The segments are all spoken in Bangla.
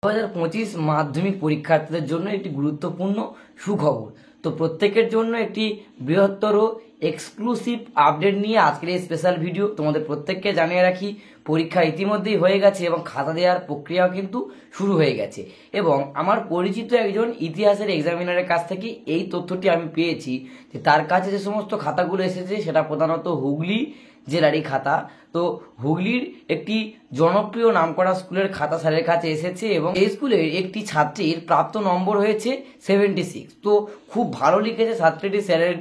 2025 মাধ্যমিক পরীক্ষার্থীদের জন্য একটি গুরুত্বপূর্ণ সুখবর। তো প্রত্যেকের জন্য একটি বৃহত্তর এক্সক্লুসিভ আপডেট নিয়ে আজকের এই স্পেশাল ভিডিও। তোমাদের প্রত্যেককে জানিয়ে রাখি, পরীক্ষা ইতিমধ্যেই হয়ে গেছে এবং খাতা দেওয়ার প্রক্রিয়াও কিন্তু শুরু হয়ে গেছে। এবং আমার পরিচিত একজন ইতিহাসের এক্সামিনারের কাছ থেকে এই তথ্যটি আমি পেয়েছি যে তার কাছে যে সমস্ত খাতাগুলো এসেছে সেটা প্রধানত হুগলি জেলারই খাতা। তো হুগলির একটি জনপ্রিয় নামকরা স্কুলের খাতা স্যারের কাছে এসেছে এবং এই স্কুলের একটি ছাত্রীর প্রাপ্ত নম্বর হয়েছে 76। তো খুব ভালো লিখেছে ছাত্রীটি। স্যারের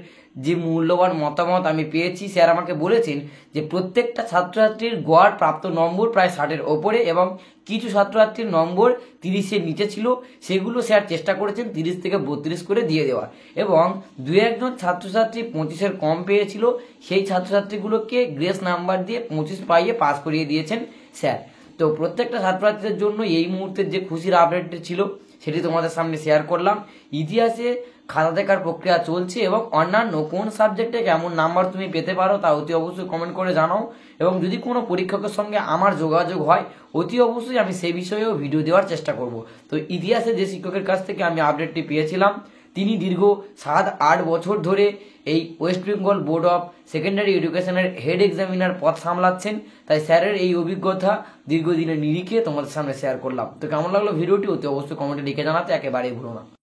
যে মূল্যবান মতামত আমি পেয়েছি, স্যার আমাকে বলেছেন যে প্রত্যেকটা ছাত্রছাত্রীর গড় প্রাপ্ত নম্বর প্রায় 60-এর ওপরে এবং কিছু ছাত্রছাত্রীর নম্বর 30-এর নিচে ছিল, সেগুলো স্যার চেষ্টা করেছেন 30 থেকে 32 করে দিয়ে দেওয়ার। এবং দু একজন ছাত্রছাত্রী 25-এর কম পেয়েছিল, সেই ছাত্রছাত্রীগুলোকে গ্রেস নাম্বার দিয়ে 25 পাইয়ে পাস করিয়ে দিয়েছেন স্যার। তো প্রত্যেকটা ছাত্রছাত্রীদের জন্য এই মুহূর্তের যে খুশির আপডেটটি ছিল সেটি তোমাদের সামনে শেয়ার করলাম। ইতিহাসে খাতা দেখার প্রক্রিয়া চলছে এবং অন্যান্য কোন সাবজেক্টে কেমন নাম্বার তুমি পেতে পারো তা অতি অবশ্যই কমেন্ট করে জানাও। এবং যদি কোনো পরীক্ষকের সঙ্গে আমার যোগাযোগ হয় অতি অবশ্যই আমি সেই বিষয়েও ভিডিও দেওয়ার চেষ্টা করব। তো ইতিহাসে যে শিক্ষকের কাছ থেকে আমি আপডেটটি পেয়েছিলাম, তিনি দীর্ঘ 7-8 বছর ধরে এই West Bengal board of secondary এডুকেশনের হেড এক্সামিনার পদ সামলাচ্ছেন। তাই স্যারের এই অভিজ্ঞতা দীর্ঘদিনের নিরিখে তোমাদের সামনে শেয়ার করলাম। তো কেমন লাগলো ভিডিওটি অতি অবশ্যই কমেন্টে লিখে জানাতে একেবারেই ভুলো না।